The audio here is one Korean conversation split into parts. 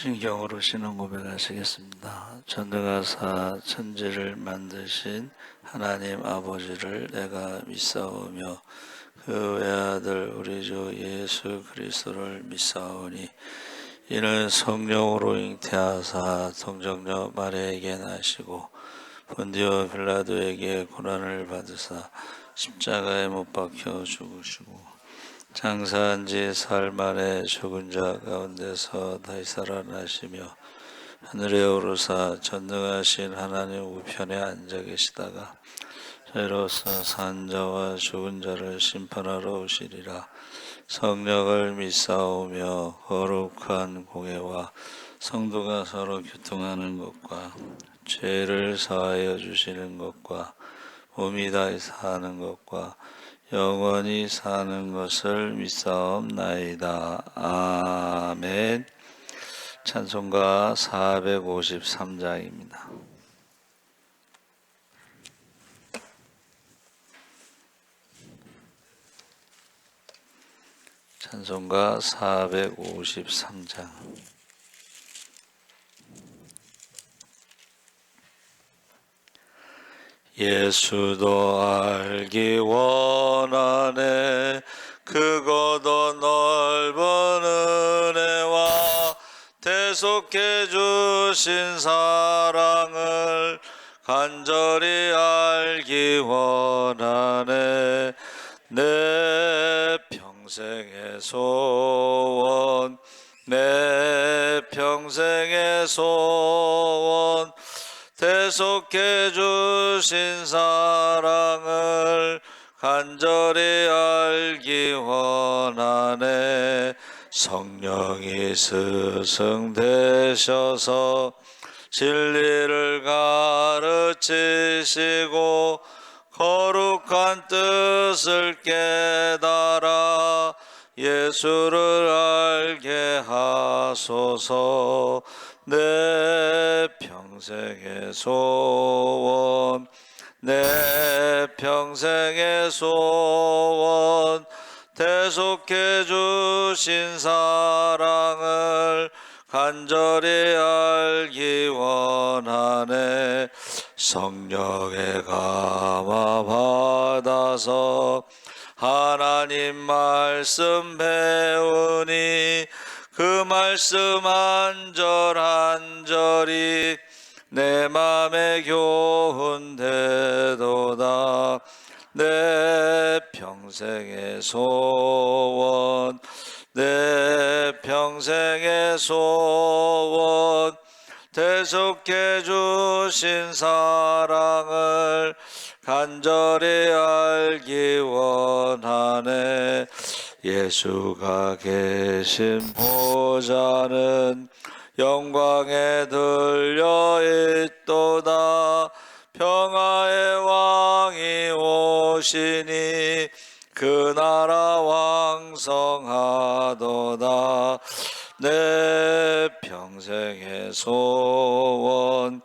신경으로 신앙 고백하시겠습니다. 전능하사 천지를 만드신 하나님 아버지를 내가 믿사오며 그 외아들 우리 주 예수 그리스도를 믿사오니 이는 성령으로 잉태하사 동정녀 마리아에게 나시고 본디오 빌라도에게 고난을 받으사 십자가에 못 박혀 죽으시고 장사한 지 사흘 만에 죽은 자 가운데서 다시 살아나시며 하늘에 오르사 전능하신 하나님 우편에 앉아 계시다가 저희로서 산 자와 죽은 자를 심판하러 오시리라. 성령을 믿사오며 거룩한 공회와 성도가 서로 교통하는 것과 죄를 사하여 주시는 것과 몸이 다시 사는 것과 영원히 사는 것을 믿사옵나이다. 아멘. 찬송가 453장입니다. 찬송가 453장. 예수도 알기 원하네. 크고도 넓은 은혜와 대속해 주신 사랑을 간절히 알기 원하네. 내 평생의 소원, 내 평생의 소원, 대속해 주신 사랑을 간절히 알기 원하네. 성령이 스승되셔서 진리를 가르치시고 거룩한 뜻을 깨달아 예수를 알게 하소서. 내 평생의 소원, 내 평생의 소원, 대속해 주신 사랑을 간절히 알기 원하네. 성령의 감화 받아서 하나님 말씀 배우니 그 말씀 한 절 한 절이 내 맘에 교훈되도다. 내 평생의 소원, 내 평생의 소원, 대속해 주신 사랑을 간절히 알기 원하네. 예수가 계신 보좌는 영광에 들려 있도다. 평화의 왕이 오시니 그 나라 왕성하도다. 내 평생의 소원,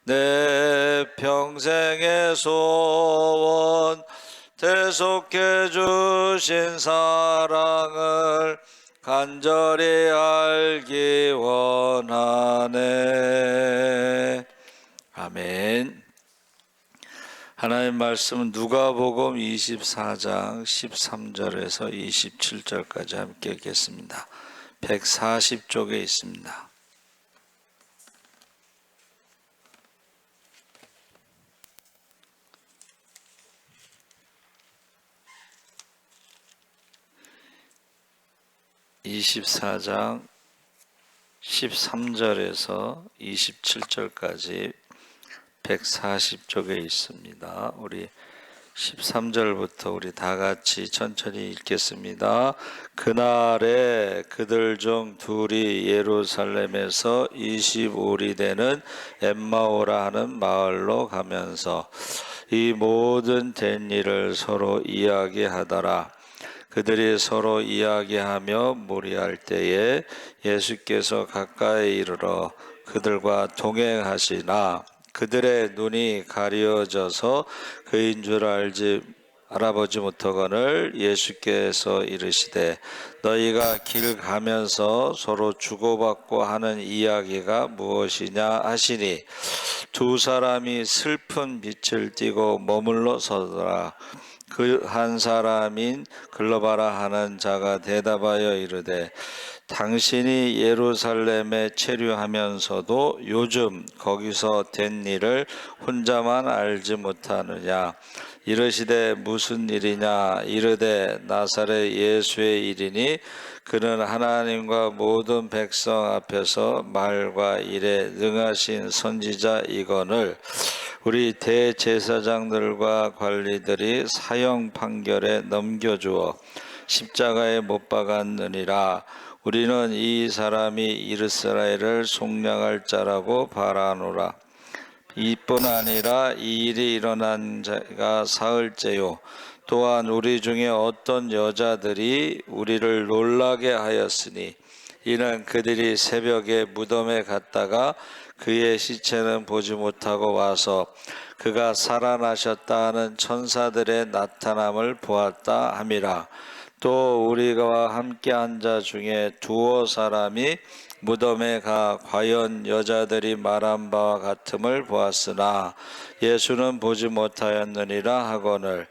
내 평생의 소원, 대속해 주신 사랑을 간절히 알기 원하네. 아멘. 하나님 말씀은 누가복음 24장 13절에서 27절까지 함께 읽겠습니다. 140쪽에 있습니다. (24장) 13절에서 27절까지 140쪽에 있습니다. 우리 13절부터 우리 다 같이 천천히 읽겠습니다. 그날에 그들 중 둘이 예루살렘에서 25리 되는 엠마오라 하는 마을로 가면서 이 모든 된 일을 서로 이야기하더라. 그들이 서로 이야기하며 무리할 때에 예수께서 가까이 이르러 그들과 동행하시나 그들의 눈이 가려져서 그인 줄 알지 알아보지 못하거늘 예수께서 이르시되 너희가 길 가면서 서로 주고받고 하는 이야기가 무엇이냐 하시니 두 사람이 슬픈 빛을 띠고 머물러 서더라. 그 한 사람인 글로바라 하는 자가 대답하여 이르되 당신이 예루살렘에 체류하면서도 요즘 거기서 된 일을 혼자만 알지 못하느냐. 이르시되 무슨 일이냐. 이르되 나사렛 예수의 일이니 그는 하나님과 모든 백성 앞에서 말과 일에 능하신 선지자이거늘 우리 대제사장들과 관리들이 사형 판결에 넘겨주어 십자가에 못 박았느니라. 우리는 이 사람이 이스라엘을 속량할 자라고 바라노라. 이뿐 아니라 이 일이 일어난 자가 사흘째요. 또한 우리 중에 어떤 여자들이 우리를 놀라게 하였으니 이는 그들이 새벽에 무덤에 갔다가 그의 시체는 보지 못하고 와서 그가 살아나셨다 하는 천사들의 나타남을 보았다 함이라. 또 우리가 함께 한 자 중에 두어 사람이 무덤에 가 과연 여자들이 말한 바와 같음을 보았으나 예수는 보지 못하였느니라 하거늘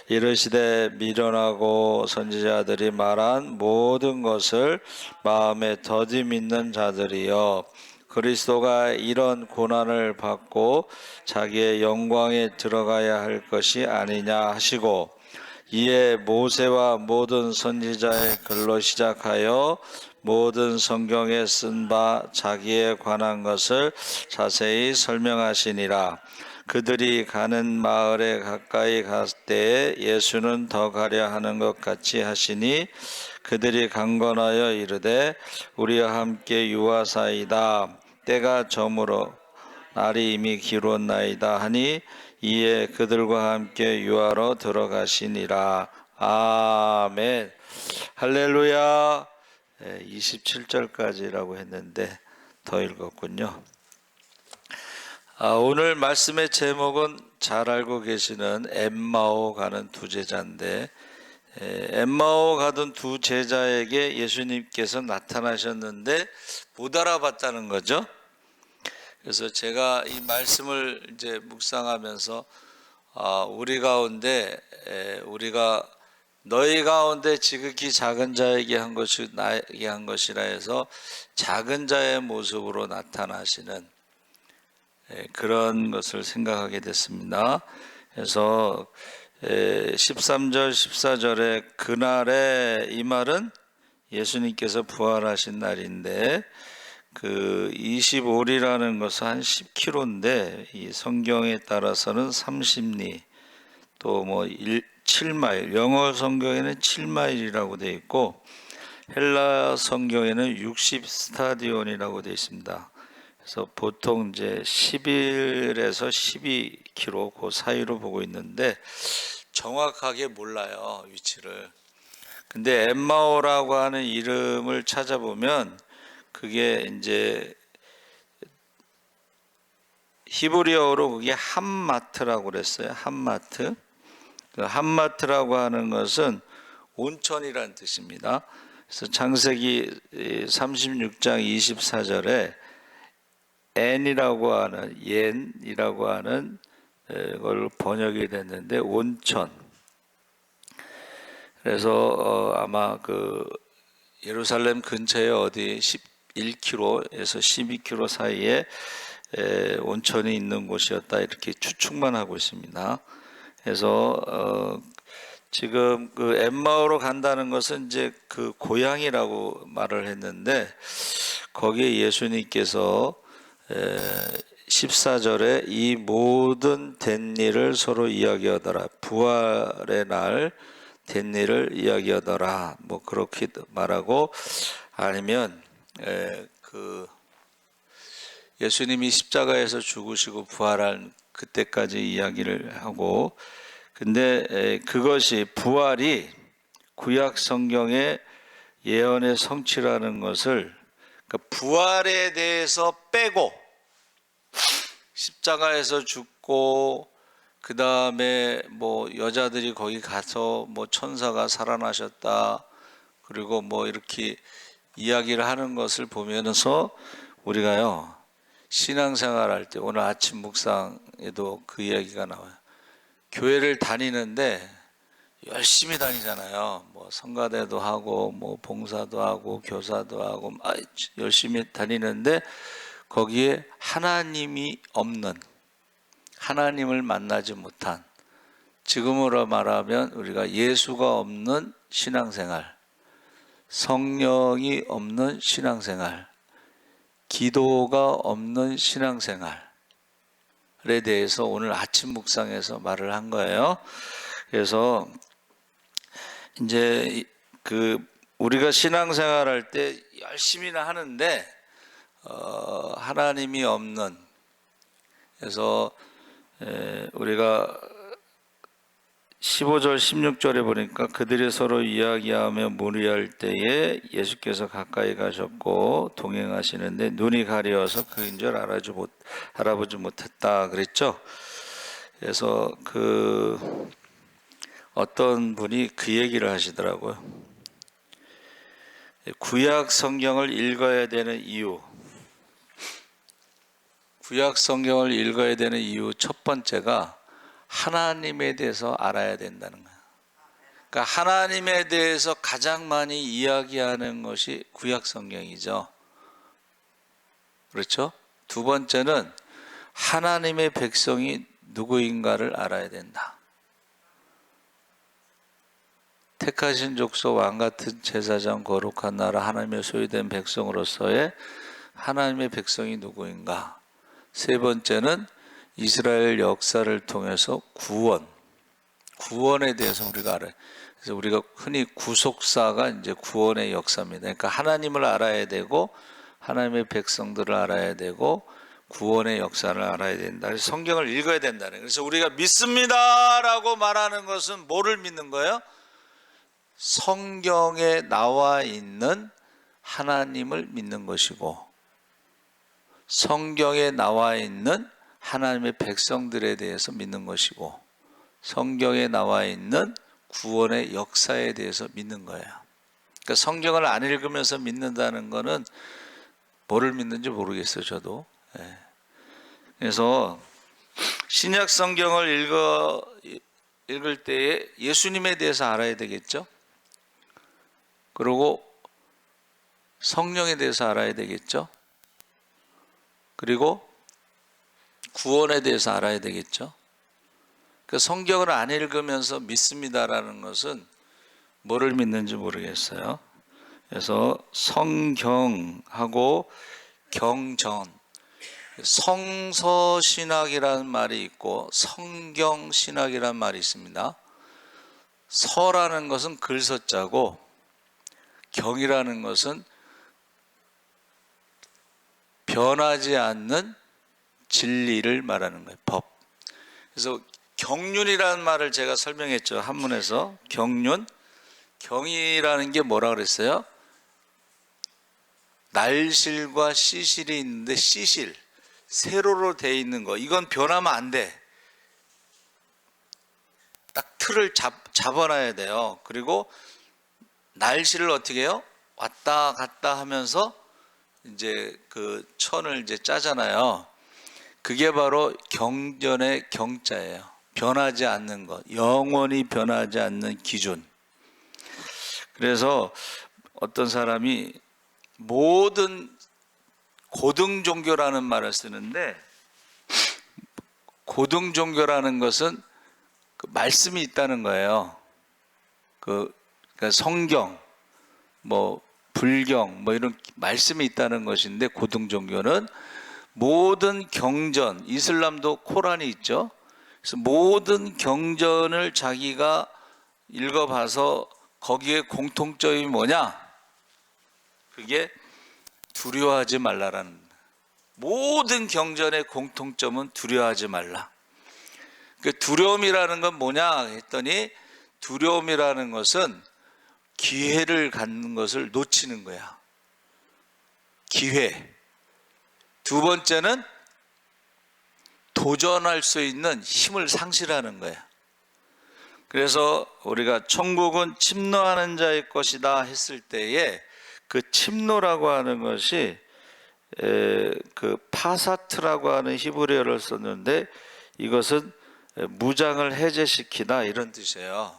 이르시되 미련하고 선지자들이 말한 모든 것을 마음에 더디 믿는 자들이여 그리스도가 이런 고난을 받고 자기의 영광에 들어가야 할 것이 아니냐 하시고 이에 모세와 모든 선지자의 글로 시작하여 모든 성경에 쓴 바 자기에 관한 것을 자세히 설명하시니라. 그들이 가는 마을에 가까이 갈 때에 예수는 더 가려 하는 것 같이 하시니 그들이 강건하여 이르되 우리와 함께 유하사이다. 때가 저물어 날이 이미 기로나이다 하니 이에 그들과 함께 유하로 들어가시니라. 아멘. 할렐루야. 27절까지라고 했는데 더 읽었군요. 오늘 말씀의 제목은 잘 알고 계시는 엠마오 가는 두 제자인데 엠마오 가던 두 제자에게 예수님께서 나타나셨는데 못 알아봤다는 거죠. 그래서 제가 이 말씀을 이제 묵상하면서 우리 가운데 우리가 너희 가운데 지극히 작은 자에게 한 것이 나에게 한 것이라 해서 작은 자의 모습으로 나타나시는 그런 것을 생각하게 됐습니다. 그래서 13절 14절에 그날에 이 말은 예수님께서 부활하신 날인데 그 25리라는 것은 한 10km인데 이 성경에 따라서는 30리 또 뭐 7마일 영어 성경에는 7마일이라고 되어 있고 헬라 성경에는 60스타디온이라고 되어 있습니다. 그래서 보통 이제 11에서 12km 그 사이로 보고 있는데 정확하게 몰라요, 위치를. 근데 엠마오라고 하는 이름을 찾아보면 그게 이제 히브리어로 그게 함마트라고 그랬어요. 함마트. 그 함마트라고 하는 것은 온천이라는 뜻입니다. 그래서 창세기 36장 24절에 앤이라고 하는 옌이라고 하는 걸 번역이 됐는데 온천. 그래서 아마 그 예루살렘 근처에 어디 11km에서 12km 사이에 온천이 있는 곳이었다 이렇게 추측만 하고 있습니다. 그래서 지금 그 엠마오로 간다는 것은 이제 그 고향이라고 말을 했는데 거기에 예수님께서 14절에 이 모든 된 일을 서로 이야기하더라. 부활의 날 된 일을 이야기하더라. 뭐 그렇게 말하고 아니면 그 예수님이 십자가에서 죽으시고 부활한 그때까지 이야기를 하고 근데 그것이 부활이 구약 성경의 예언의 성취라는 것을 그러니까 부활에 대해서 빼고 십자가에서 죽고 그 다음에 뭐 여자들이 거기 가서 뭐 천사가 살아나셨다, 그리고 뭐 이렇게 이야기를 하는 것을 보면서 우리가요, 신앙생활 할 때, 오늘 아침 묵상에도 그 이야기가 나와요. 교회를 다니는데 열심히 다니잖아요. 뭐 성가대도 하고 뭐 봉사도 하고 교사도 하고 열심히 다니는데 거기에 하나님이 없는, 하나님을 만나지 못한, 지금으로 말하면 우리가 예수가 없는 신앙생활, 성령이 없는 신앙생활, 기도가 없는 신앙생활에 대해서 오늘 아침 묵상에서 말을 한 거예요. 그래서 이제 우리가 신앙생활 할 때 열심히는 하는데 하나님이 없는, 그래서 우리가 15절 16절에 보니까 그들이 서로 이야기하며 문의할 때에 예수께서 가까이 가셨고 동행하시는데 눈이 가려워서 그인 줄 알아보지 못했다 그랬죠. 그래서 어떤 분이 그 얘기를 하시더라고요. 구약 성경을 읽어야 되는 이유, 구약 성경을 읽어야 되는 이유 첫 번째가 하나님에 대해서 알아야 된다는 거예요. 그러니까 하나님에 대해서 가장 많이 이야기하는 것이 구약 성경이죠. 그렇죠? 두 번째는 하나님의 백성이 누구인가를 알아야 된다. 택하신 족속, 왕같은 제사장, 거룩한 나라, 하나님의 소유된 백성으로서의 하나님의 백성이 누구인가. 세 번째는 이스라엘 역사를 통해서 구원에 대해서 우리가 알아요. 그래서 우리가 흔히 구속사가 이제 구원의 역사입니다. 그러니까 하나님을 알아야 되고 하나님의 백성들을 알아야 되고 구원의 역사를 알아야 된다. 그래서 성경을 읽어야 된다는 거예요. 그래서 우리가 믿습니다라고 말하는 것은 뭐를 믿는 거예요? 성경에 나와 있는 하나님을 믿는 것이고, 성경에 나와 있는 하나님의 백성들에 대해서 믿는 것이고, 성경에 나와 있는 구원의 역사에 대해서 믿는 거예요. 그러니까 성경을 안 읽으면서 믿는다는 거는 뭐를 믿는지 모르겠어요, 저도. 그래서 신약 성경을 읽을 때에 예수님에 대해서 알아야 되겠죠. 그리고 성령에 대해서 알아야 되겠죠. 그리고 구원에 대해서 알아야 되겠죠. 그 성경을 안 읽으면서 믿습니다라는 것은 뭐를 믿는지 모르겠어요. 그래서 성경하고 경전, 성서신학이라는 말이 있고 성경신학이라는 말이 있습니다. 서라는 것은 글서자고 경이라는 것은 변하지 않는 진리를 말하는 거예요. 법. 그래서 경륜이라는 말을 제가 설명했죠. 한문에서 경이라는 게 뭐라 그랬어요? 날실과 시실이 있는데 시실, 세로로 돼 있는 거, 이건 변하면 안 돼. 딱 틀을 잡아놔야 돼요. 그리고 날실을 어떻게 해요? 왔다 갔다 하면서 이제 그 천을 이제 짜잖아요. 그게 바로 경전의 경자예요. 변하지 않는 것, 영원히 변하지 않는 기준. 그래서 어떤 사람이 모든 고등 종교라는 말을 쓰는데, 고등 종교라는 것은 그 말씀이 있다는 거예요. 그러니까 성경, 뭐 불경, 뭐 이런 말씀이 있다는 것인데, 고등 종교는 모든 경전, 이슬람도 코란이 있죠. 그래서 모든 경전을 자기가 읽어봐서 거기에 공통점이 뭐냐? 그게 두려워하지 말라라는, 모든 경전의 공통점은 두려워하지 말라. 그 두려움이라는 건 뭐냐 했더니, 두려움이라는 것은 기회를 갖는 것을 놓치는 거야. 기회. 두 번째는 도전할 수 있는 힘을 상실하는 거예요. 그래서 우리가 천국은 침노하는 자의 것이다 했을 때에 그 침노라고 하는 것이 그 파사트라고 하는 히브리어를 썼는데 이것은 무장을 해제시키다 이런 뜻이에요.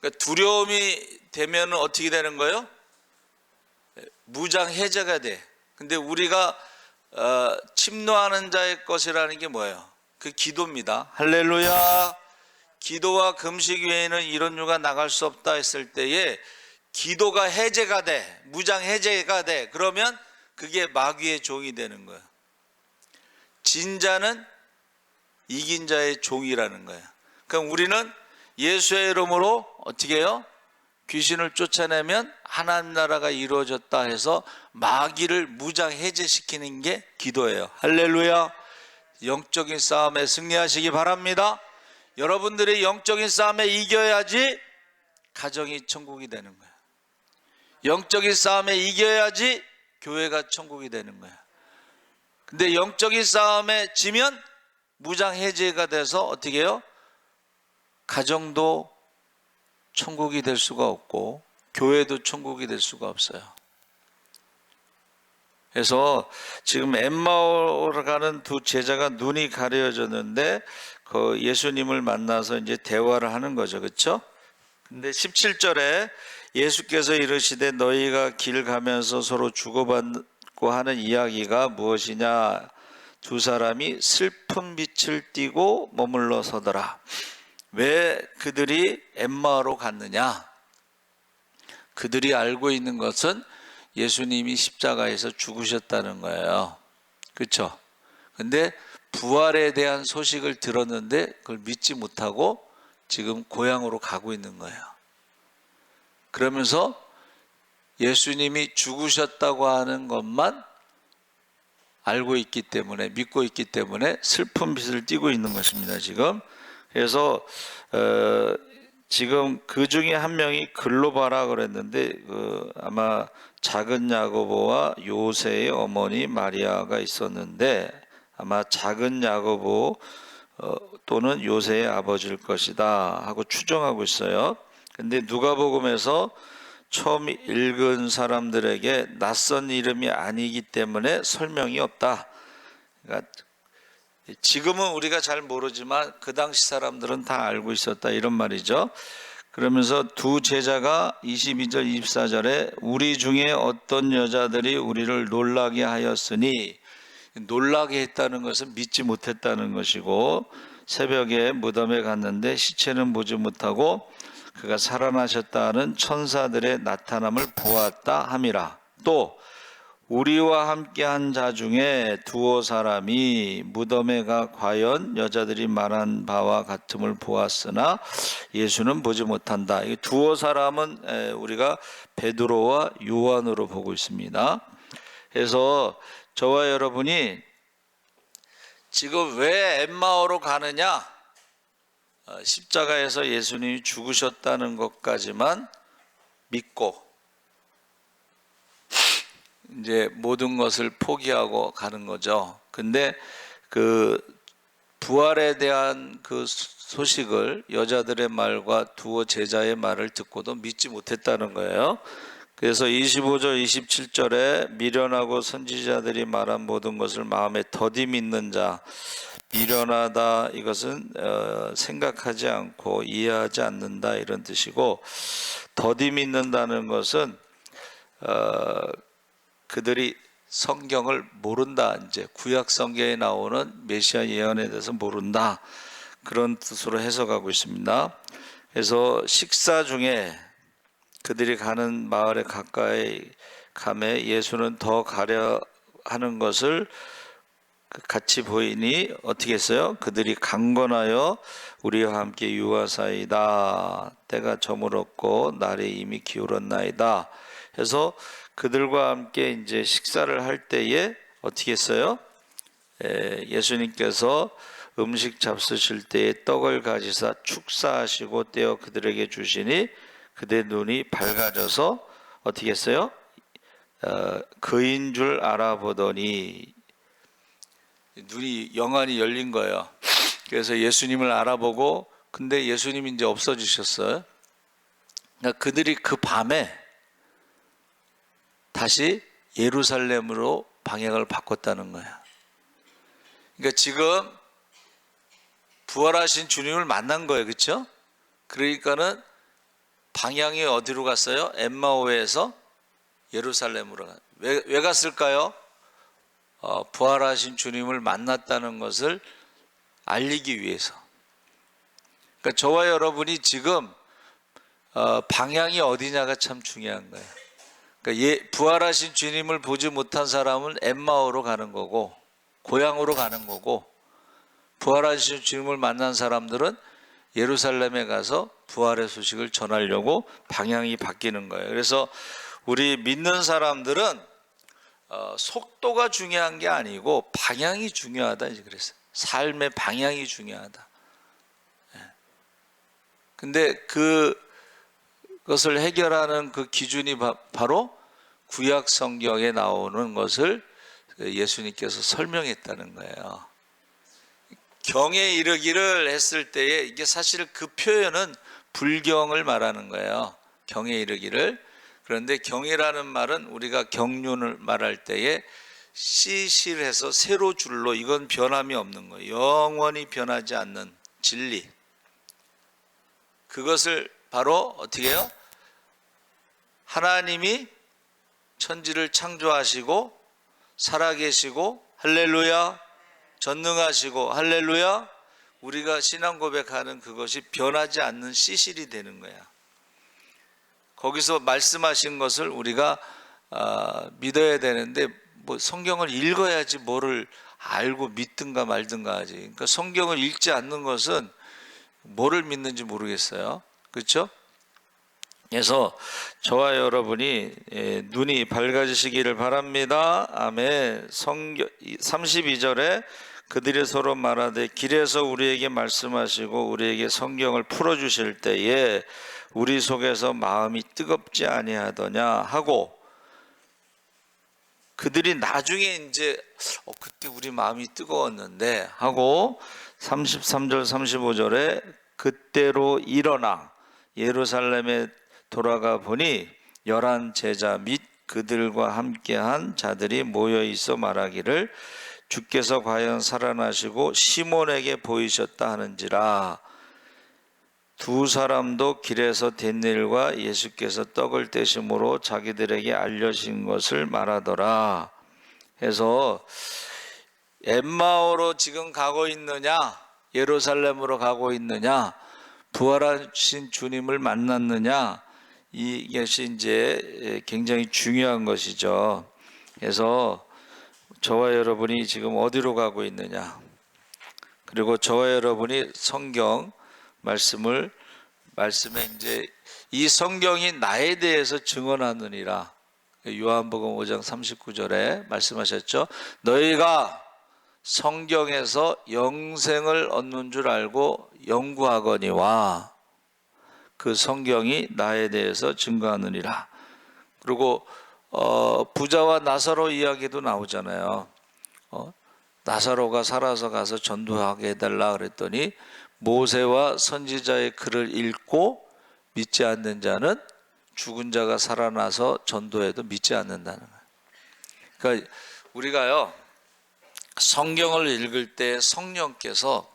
그러니까 두려움이 되면 어떻게 되는 거예요? 무장 해제가 돼. 근데 우리가 침노하는 자의 것이라는 게 뭐예요? 그 기도입니다. 할렐루야. 기도와 금식 외에는 이런 유가 나갈 수 없다 했을 때에 기도가 해제가 돼. 무장 해제가 돼. 그러면 그게 마귀의 종이 되는 거예요. 진 자는 이긴 자의 종이라는 거예요. 그럼 우리는 예수의 이름으로 어떻게 해요? 귀신을 쫓아내면 하나님 나라가 이루어졌다 해서 마귀를 무장 해제시키는 게 기도예요. 할렐루야. 영적인 싸움에 승리하시기 바랍니다. 여러분들이 영적인 싸움에 이겨야지 가정이 천국이 되는 거예요. 영적인 싸움에 이겨야지 교회가 천국이 되는 거예요. 근데 영적인 싸움에 지면 무장 해제가 돼서 어떻게 해요? 가정도 천국이 될 수가 없고 교회도 천국이 될 수가 없어요. 그래서 지금 엠마오로 가는 두 제자가 눈이 가려졌는데 그 예수님을 만나서 이제 대화를 하는 거죠. 그렇죠? 근데 17절에 예수께서 이르시되 너희가 길 가면서 서로 주고받고 하는 이야기가 무엇이냐? 두 사람이 슬픈 빛을 띠고 머물러 서더라. 왜 그들이 엠마오로 갔느냐? 그들이 알고 있는 것은 예수님이 십자가에서 죽으셨다는 거예요. 그렇죠? 근데 부활에 대한 소식을 들었는데 그걸 믿지 못하고 지금 고향으로 가고 있는 거예요. 그러면서 예수님이 죽으셨다고 하는 것만 알고 있기 때문에, 믿고 있기 때문에 슬픈 빛을 띠고 있는 것입니다. 지금. 그래서 지금 그 중에 한 명이 글로바라 그랬는데 아마 작은 야고보와 요새의 어머니 마리아가 있었는데 아마 작은 야고보 또는 요새의 아버지일 것이다 하고 추정하고 있어요. 근데 누가복음에서 처음 읽은 사람들에게 낯선 이름이 아니기 때문에 설명이 없다. 그러니까 지금은 우리가 잘 모르지만 그 당시 사람들은 다 알고 있었다 이런 말이죠. 그러면서 두 제자가 22절 24절에 우리 중에 어떤 여자들이 우리를 놀라게 하였으니, 놀라게 했다는 것은 믿지 못했다는 것이고, 새벽에 무덤에 갔는데 시체는 보지 못하고 그가 살아나셨다는 천사들의 나타남을 보았다 함이라. 또 우리와 함께한 자 중에 두어 사람이 무덤에 가 과연 여자들이 말한 바와 같음을 보았으나 예수는 보지 못한다. 이 두어 사람은 우리가 베드로와 요한으로 보고 있습니다. 그래서 저와 여러분이 지금 왜 엠마오로 가느냐? 십자가에서 예수님이 죽으셨다는 것까지만 믿고 이제 모든 것을 포기하고 가는 거죠. 근데 그 부활에 대한 그 소식을 여자들의 말과 두어 제자의 말을 듣고도 믿지 못했다는 거예요. 그래서 25절 27절에 미련하고 선지자들이 말한 모든 것을 마음에 더디 믿는 자, 미련하다 이것은 생각하지 않고 이해하지 않는다 이런 뜻이고, 더디 믿는다는 것은 그들이 성경을 모른다, 이제 구약 성경에 나오는 메시아 예언에 대해서 모른다 그런 뜻으로 해석하고 있습니다. 그래서 식사 중에 그들이 가는 마을에 가까이 가매 예수는 더 가려 하는 것을 같이 보이니 어떻게 했어요? 그들이 강건하여 우리와 함께 유하사이다. 때가 저물었고 날이 이미 기울었나이다. 해서 그들과 함께 이제 식사를 할 때에 어떻게 했어요? 예수님께서 음식 잡수실 때에 떡을 가지사 축사하시고 떼어 그들에게 주시니 그들의 눈이 밝아져서 어떻게 했어요? 그인 줄 알아보더니, 눈이 영안이 열린 거예요. 그래서 예수님을 알아보고, 근데 예수님이 이제 없어지셨어요. 그러니까 그들이 그 밤에 다시 예루살렘으로 방향을 바꿨다는 거야. 그러니까 지금 부활하신 주님을 만난 거예요. 그렇죠? 그러니까는 방향이 어디로 갔어요? 엠마오에서 예루살렘으로 갔어요. 왜 갔을까요? 부활하신 주님을 만났다는 것을 알리기 위해서. 그러니까 저와 여러분이 지금 방향이 어디냐가 참 중요한 거예요. 그러니까 부활하신 주님을 보지 못한 사람은 엠마오로 가는 거고, 고향으로 가는 거고, 부활하신 주님을 만난 사람들은 예루살렘에 가서 부활의 소식을 전하려고 방향이 바뀌는 거예요. 그래서 우리 믿는 사람들은 속도가 중요한 게 아니고 방향이 중요하다, 이제 그랬어요. 삶의 방향이 중요하다. 근데 그것을 해결하는 그 기준이 바로 구약 성경에 나오는 것을 예수님께서 설명했다는 거예요. 경에 이르기를 했을 때에, 이게 사실 그 표현은 불경을 말하는 거예요. 경에 이르기를. 그런데 경이라는 말은 우리가 경륜을 말할 때에 씨실해서 세로 줄로, 이건 변함이 없는 거예요. 영원히 변하지 않는 진리. 그것을 바로 어떻게 해요? 하나님이 천지를 창조하시고 살아계시고, 할렐루야, 전능하시고, 할렐루야, 우리가 신앙 고백하는 그것이 변하지 않는 씨실이 되는 거야. 거기서 말씀하신 것을 우리가 믿어야 되는데, 뭐 성경을 읽어야지 뭐를 알고 믿든가 말든가 하지. 그러니까 성경을 읽지 않는 것은 뭐를 믿는지 모르겠어요. 그렇죠? 그래서 저와 여러분이 눈이 밝아지시기를 바랍니다. 아멘. 32절에 그들이 서로 말하되 길에서 우리에게 말씀하시고 우리에게 성경을 풀어주실 때에 우리 속에서 마음이 뜨겁지 아니하더냐 하고, 그들이 나중에 이제 그때 우리 마음이 뜨거웠는데 하고, 33절 35절에 그때로 일어나 예루살렘에 돌아가 보니 11 제자 및 그들과 함께한 자들이 모여 있어 말하기를 주께서 과연 살아나시고 시몬에게 보이셨다 하는지라. 두 사람도 길에서 된 일과 예수께서 떡을 떼심으로 자기들에게 알려진 것을 말하더라. 해서 엠마오로 지금 가고 있느냐, 예루살렘으로 가고 있느냐, 부활하신 주님을 만났느냐, 이것이 이제 굉장히 중요한 것이죠. 그래서 저와 여러분이 지금 어디로 가고 있느냐, 그리고 저와 여러분이 성경 말씀에 이제 이 성경이 나에 대해서 증언하느니라. 요한복음 5장 39절에 말씀하셨죠. 너희가 성경에서 영생을 얻는 줄 알고 연구하거니와 그 성경이 나에 대해서 증거하느니라. 그리고 부자와 나사로 이야기도 나오잖아요. 나사로가 살아서 가서 전도하게 해달라 그랬더니 모세와 선지자의 글을 읽고 믿지 않는 자는 죽은 자가 살아나서 전도해도 믿지 않는다는 거예요. 그러니까 우리가요, 성경을 읽을 때 성령께서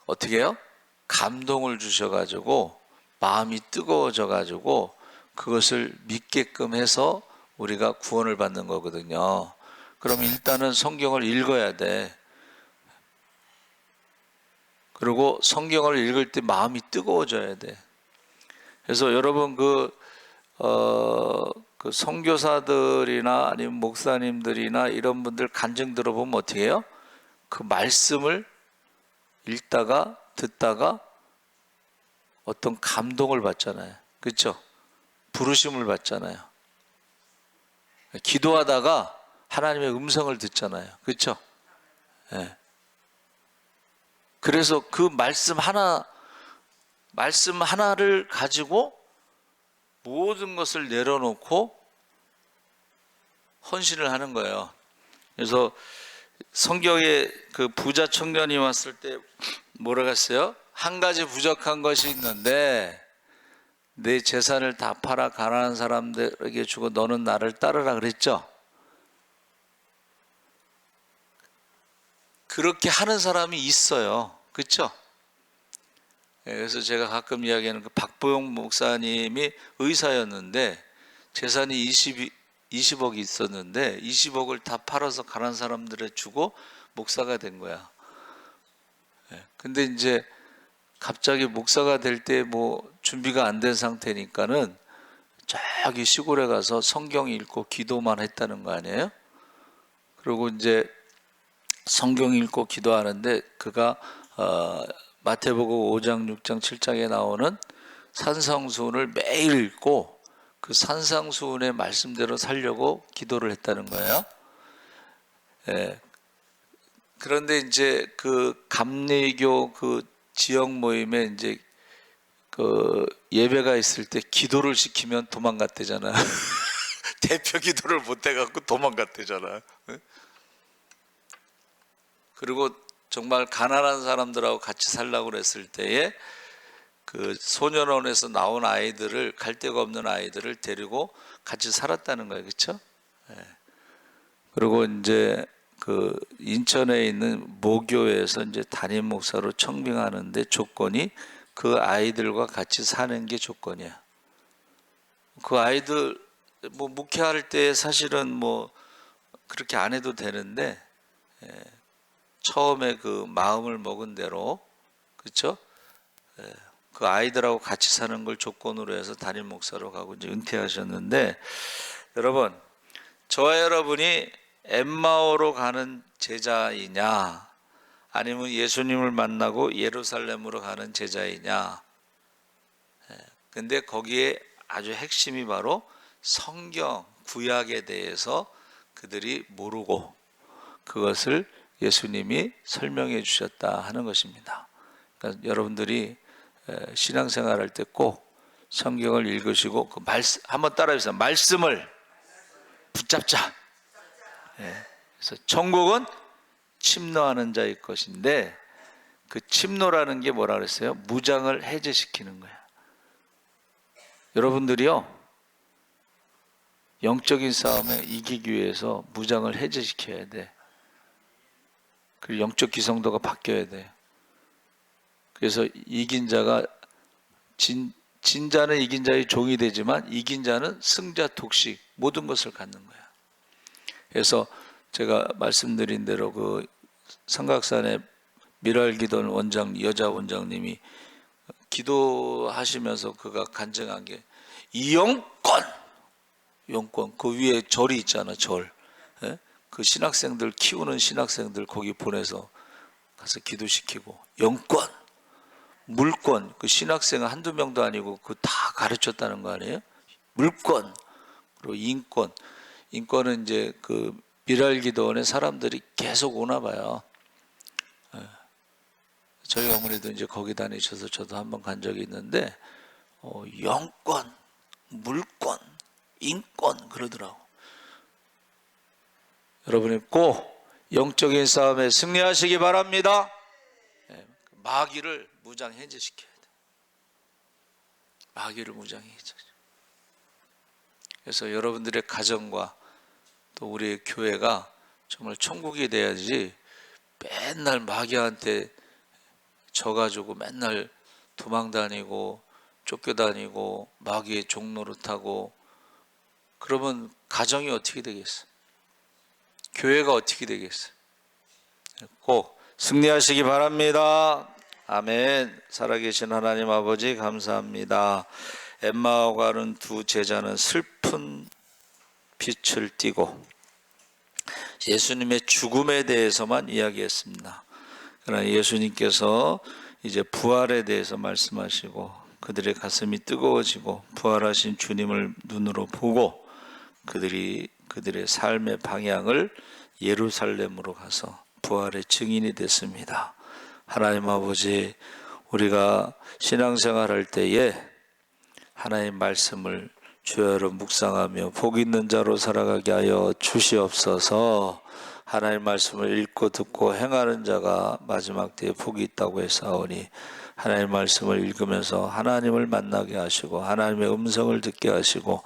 어떻게 해요? 감동을 주셔가지고 마음이 뜨거워져가지고 그것을 믿게끔 해서 우리가 구원을 받는 거거든요. 그럼 일단은 성경을 읽어야 돼. 그리고 성경을 읽을 때 마음이 뜨거워져야 돼. 그래서 여러분 그 선교사들이나 아니면 목사님들이나 이런 분들 간증 들어보면 어떻게 해요? 그 말씀을 읽다가 듣다가 어떤 감동을 받잖아요. 그렇죠? 부르심을 받잖아요. 기도하다가 하나님의 음성을 듣잖아요. 그렇죠? 네. 그래서 그 말씀 하나를 가지고 모든 것을 내려놓고 헌신을 하는 거예요. 그래서 성경에 그 부자 청년이 왔을 때 뭐라고 했어요? 한 가지 부족한 것이 있는데 내 재산을 다 팔아 가난한 사람들에게 주고 너는 나를 따르라 그랬죠. 그렇게 하는 사람이 있어요. 그렇죠? 그래서 제가 가끔 이야기하는 그 박보영 목사님이 의사였는데 재산이 20억이 있었는데 20억을 다 팔아서 가난한 사람들에 주고 목사가 된 거야. 근데 이제 갑자기 목사가 될 때 뭐 준비가 안 된 상태니까는 저기 시골에 가서 성경 읽고 기도만 했다는 거 아니에요? 그리고 이제 성경 읽고 기도하는데 그가 마태복음 5장, 6장, 7장에 나오는 산상수훈을 매일 읽고 그 산상수훈의 말씀대로 살려고 기도를 했다는 거예요. 예. 그런데 이제 그 감리교 그 지역 모임에 이제 그 예배가 있을 때 기도를 시키면 도망갔대잖아. 대표 기도를 못 해갖고 도망갔대잖아. 그리고 정말 가난한 사람들하고 같이 살라고 그랬을 때에 그 소년원에서 나온 아이들을, 갈 데가 없는 아이들을 데리고 같이 살았다는 거예요. 그렇죠? 그리고 이제 그 인천에 있는 모교에서 이제 담임 목사로 청빙하는데 조건이 그 아이들과 같이 사는 게 조건이야. 그 아이들 뭐 목회할 때 사실은 뭐 그렇게 안 해도 되는데 처음에 그 마음을 먹은 대로, 그렇죠? 그 아이들하고 같이 사는 걸 조건으로 해서 담임 목사로 가고 이제 은퇴하셨는데, 여러분, 저와 여러분이 엠마오로 가는 제자이냐 아니면 예수님을 만나고 예루살렘으로 가는 제자이냐. 근데 거기에 아주 핵심이 바로 성경 구약에 대해서 그들이 모르고 그것을 예수님이 설명해 주셨다 하는 것입니다. 그러니까 여러분들이 신앙생활 할 때 꼭 성경을 읽으시고 그 말씀 한번 따라해주세요. 말씀을 붙잡자. 그래서 천국은 침노하는 자의 것인데, 그 침노라는 게 뭐라 그랬어요? 무장을 해제시키는 거야. 여러분들이요, 영적인 싸움에 이기기 위해서 무장을 해제시켜야 돼. 그리고 영적 기성도가 바뀌어야 돼. 그래서 이긴 자가 진자는 이긴 자의 종이 되지만 이긴 자는 승자 독식 모든 것을 갖는 거야. 그래서 제가 말씀드린 대로 그 삼각산의 미랄기돈 원장, 여자 원장님이 기도하시면서 그가 간증한 게 이 영권 그 위에 절이 있잖아. 절. 그 신학생들 키우는 신학생들 거기 보내서 가서 기도시키고, 영권, 물권, 그 신학생 한두 명도 아니고 그 다 가르쳤다는 거 아니에요? 물권, 그리고 인권. 인권은 이제 그 미랄기도원에 사람들이 계속 오나 봐요. 저희 어머니도 이제 거기 다니셔서 저도 한번 간 적이 있는데 영권, 물권, 인권 그러더라고. 여러분이 꼭 영적인 싸움에 승리하시기 바랍니다. 마귀를 무장 해제시켜야 돼. 마귀를 무장 해제. 그래서 여러분들의 가정과 또 우리의 교회가 정말 천국이 돼야지 맨날 마귀한테 져가지고 맨날 도망다니고 쫓겨다니고 마귀의 종노릇하고 그러면 가정이 어떻게 되겠어? 교회가 어떻게 되겠어? 꼭 승리하시기 바랍니다. 아멘. 살아계신 하나님 아버지 감사합니다. 엠마오 가는 두 제자는 슬픈 빛을 띠고 예수님의 죽음에 대해서만 이야기했습니다. 그러나 예수님께서 이제 부활에 대해서 말씀하시고 그들의 가슴이 뜨거워지고 부활하신 주님을 눈으로 보고 그들의 삶의 방향을 예루살렘으로 가서 부활의 증인이 됐습니다. 하나님 아버지, 우리가 신앙생활 할 때에 하나님의 말씀을 주여로 묵상하며 복 있는 자로 살아가게 하여 주시옵소서. 하나님 말씀을 읽고 듣고 행하는 자가 마지막 때에 복이 있다고 했사오니 하나님 말씀을 읽으면서 하나님을 만나게 하시고 하나님의 음성을 듣게 하시고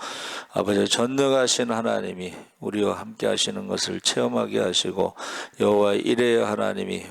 아버지 전능하신 하나님이 우리와 함께 하시는 것을 체험하게 하시고 여호와 이레의 하나님이